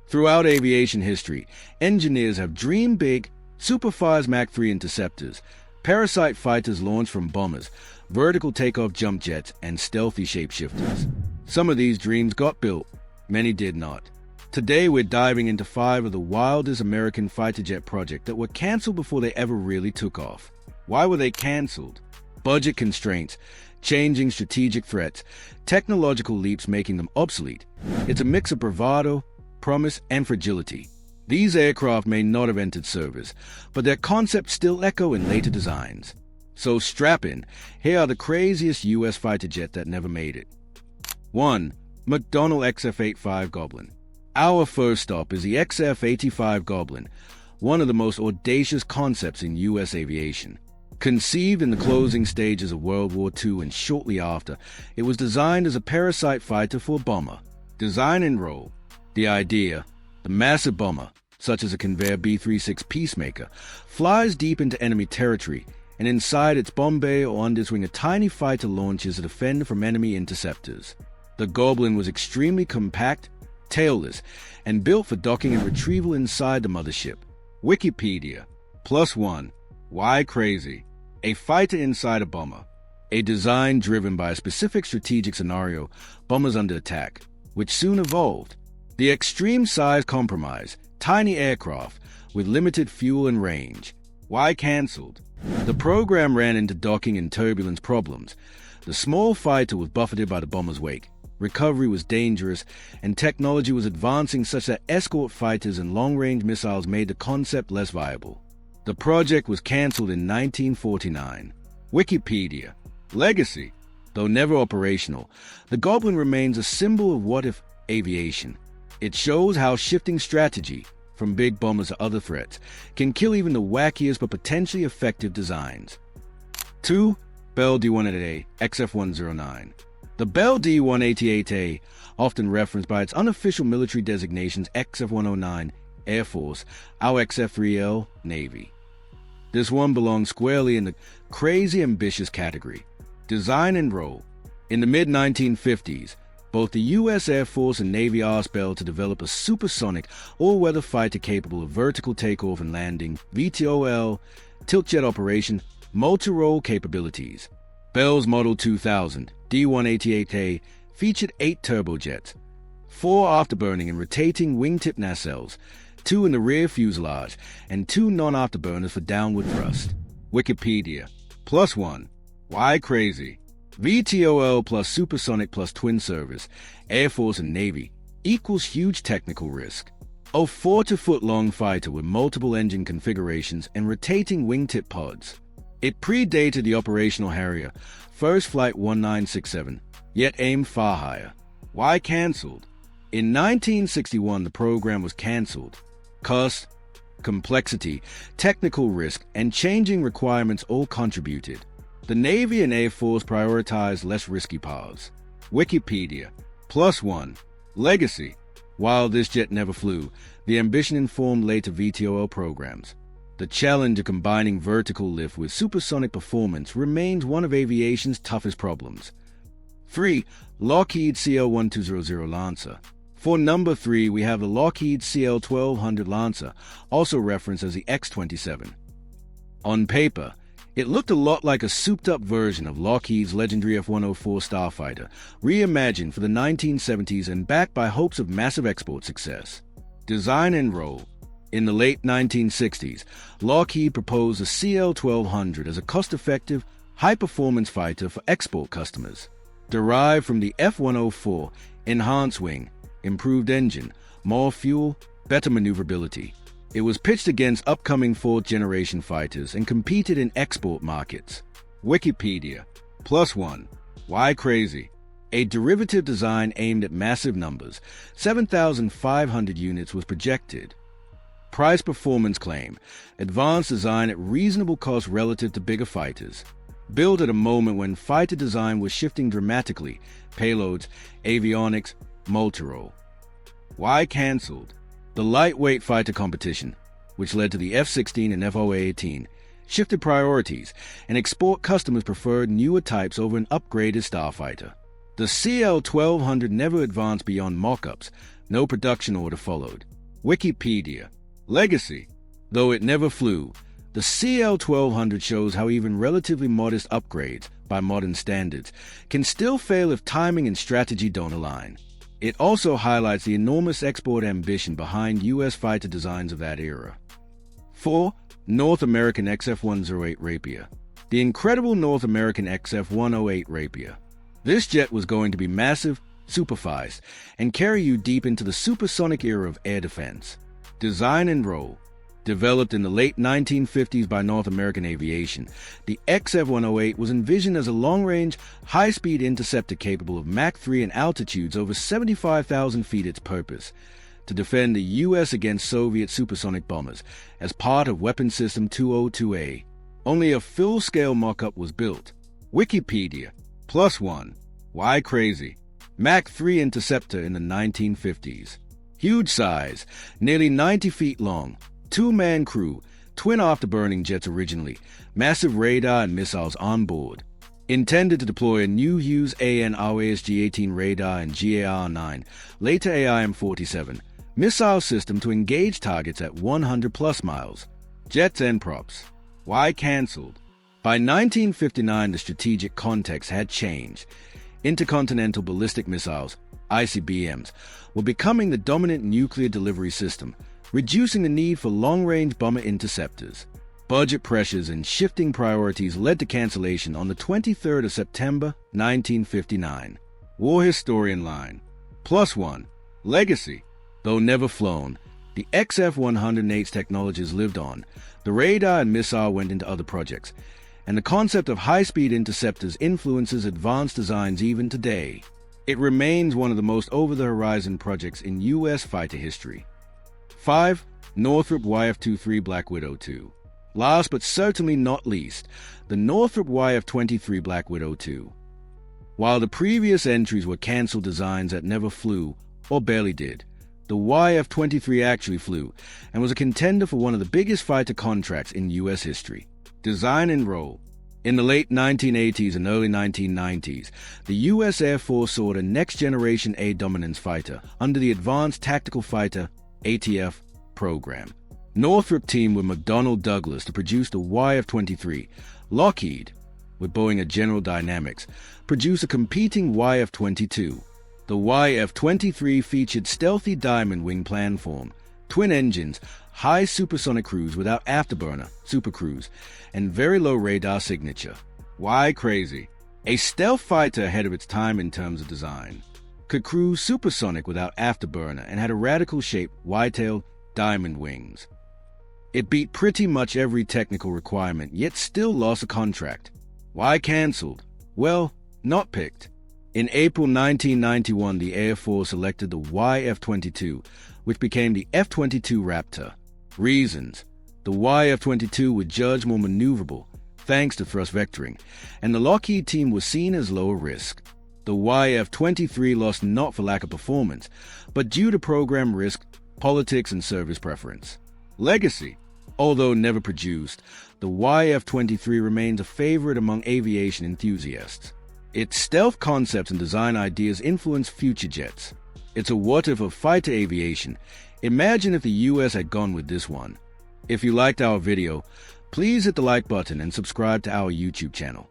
Throughout aviation history, engineers have dreamed big: Superfires Mach 3 interceptors, parasite fighters launched from bombers, vertical takeoff jump jets, and stealthy shapeshifters. Some of these dreams got built, many did not. Today we're diving into 5 of the wildest American fighter jet projects that were cancelled before they ever really took off. Why were they cancelled? Budget constraints, changing strategic threats, technological leaps making them obsolete. It's a mix of bravado, promise, and fragility. These aircraft may not have entered service, but their concepts still echo in later designs. So strap in, here are the craziest US fighter jet that never made it. 1. McDonnell XF-85 Goblin. Our first stop is the XF-85 Goblin, one of the most audacious concepts in US aviation. Conceived in the closing stages of World War II and shortly after, it was designed as a parasite fighter for a bomber. Design and role. The idea: the massive bomber, such as a Convair B-36 Peacemaker, flies deep into enemy territory, and inside its bomb bay or underwing a tiny fighter launches to defend from enemy interceptors. The Goblin was extremely compact, tailless, and built for docking and retrieval inside the mothership. Wikipedia. +1. Why crazy? A fighter inside a bomber. A design driven by a specific strategic scenario, bombers under attack, which soon evolved. The extreme size compromise, tiny aircraft with limited fuel and range. Why cancelled? The program ran into docking and turbulence problems. The small fighter was buffeted by the bomber's wake. Recovery was dangerous, and technology was advancing such that escort fighters and long-range missiles made the concept less viable. The project was cancelled in 1949. Wikipedia. Legacy. Though never operational, the Goblin remains a symbol of what-if aviation. It shows how shifting strategy, from big bombers to other threats, can kill even the wackiest but potentially effective designs. 2. Bell D-188 XF-109. The Bell D-188A, often referenced by its unofficial military designations XF-109 Air Force, our XF-3L Navy. This one belongs squarely in the crazy ambitious category. Design and role. In the mid-1950s, both the U.S. Air Force and Navy asked Bell to develop a supersonic, all-weather fighter capable of vertical takeoff and landing, VTOL, tilt-jet operation, multi-role capabilities. Bell's Model 2000 D-188A featured 8 turbojets, 4 afterburning and rotating wingtip nacelles, 2 in the rear fuselage, and 2 non-afterburners for downward thrust. Wikipedia. +1. Why crazy? VTOL plus supersonic plus twin service, Air Force and Navy, equals huge technical risk. A 40-foot-long fighter with multiple engine configurations and rotating wingtip pods. It predated the operational Harrier, first flight 1967, yet aimed far higher. Why cancelled? In 1961, the program was cancelled. Cost, complexity, technical risk, and changing requirements all contributed. The Navy and Air Force prioritized less risky paths. Wikipedia. +1. Legacy. While this jet never flew, the ambition informed later VTOL programs. The challenge of combining vertical lift with supersonic performance remains one of aviation's toughest problems. 3. Lockheed CL-1200 Lancer. For number 3, we have the Lockheed CL-1200 Lancer, also referenced as the X-27. On paper, it looked a lot like a souped-up version of Lockheed's legendary F-104 Starfighter, reimagined for the 1970s and backed by hopes of massive export success. Design and role. In the late 1960s, Lockheed proposed the CL-1200 as a cost-effective, high-performance fighter for export customers. Derived from the F-104, enhanced wing, improved engine, more fuel, better maneuverability. It was pitched against upcoming fourth-generation fighters and competed in export markets. Wikipedia. +1. Why crazy? A derivative design aimed at massive numbers, 7,500 units was projected. Price performance claim, advanced design at reasonable cost relative to bigger fighters. Built at a moment when fighter design was shifting dramatically, payloads, avionics, multi-role. Why cancelled? The lightweight fighter competition, which led to the F-16 and FOA-18, shifted priorities, and export customers preferred newer types over an upgraded starfighter. The CL-1200 never advanced beyond mock-ups, no production order followed. Wikipedia. Legacy. Though it never flew, the CL-1200 shows how even relatively modest upgrades, by modern standards, can still fail if timing and strategy don't align. It also highlights the enormous export ambition behind U.S. fighter designs of that era. 4. North American XF-108 Rapier. The incredible North American XF-108 Rapier. This jet was going to be massive, superfast, and carry you deep into the supersonic era of air defense. Design and role. Developed in the late 1950s by North American Aviation, the XF-108 was envisioned as a long-range, high-speed interceptor capable of Mach 3 and altitudes over 75,000 feet. Its purpose: to defend the U.S. against Soviet supersonic bombers as part of Weapon System 202A. Only a full-scale mock-up was built. Wikipedia. +1. Why crazy? Mach 3 interceptor in the 1950s. Huge size, nearly 90 feet long, two-man crew, twin afterburning jets originally, massive radar and missiles on board. Intended to deploy a new Hughes AN/RASG-18 radar and GAR-9, later AIM-47, missile system to engage targets at 100-plus miles. Jets and props. Why cancelled? By 1959, the strategic context had changed. Intercontinental ballistic missiles, ICBMs, were becoming the dominant nuclear delivery system, reducing the need for long-range bomber interceptors. Budget pressures and shifting priorities led to cancellation on the 23rd of September, 1959. War Historian Line. +1. Legacy. Though never flown, the XF-108's technologies lived on. The radar and missile went into other projects, and the concept of high-speed interceptors influences advanced designs even today. It remains one of the most over-the-horizon projects in U.S. fighter history. 5. Northrop YF-23 Black Widow II. Last but certainly not least, the Northrop YF-23 Black Widow II. While the previous entries were cancelled designs that never flew, or barely did, the YF-23 actually flew, and was a contender for one of the biggest fighter contracts in U.S. history. Design and role. In the late 1980s and early 1990s, the U.S. Air Force sought a next-generation air dominance fighter under the Advanced Tactical Fighter ATF program. Northrop teamed with McDonnell Douglas to produce the YF-23. Lockheed, with Boeing and General Dynamics, produced a competing YF-22. The YF-23 featured stealthy diamond wing planform, twin engines, high supersonic cruise without afterburner, supercruise, and very low radar signature. Why crazy? A stealth fighter ahead of its time in terms of design. Could cruise supersonic without afterburner and had a radical shape, wide-tailed, diamond wings. It beat pretty much every technical requirement, yet still lost a contract. Why cancelled? Well, not picked. In April 1991, the Air Force selected the YF-22, which became the F-22 Raptor. Reasons: the YF-22 was judged more maneuverable, thanks to thrust vectoring, and the Lockheed team was seen as lower risk. The YF-23 lost not for lack of performance, but due to program risk, politics, and service preference. Legacy. Although never produced, the YF-23 remains a favorite among aviation enthusiasts. Its stealth concepts and design ideas influence future jets. It's a what-if of fighter aviation. Imagine if the US had gone with this one. If you liked our video, please hit the like button and subscribe to our YouTube channel.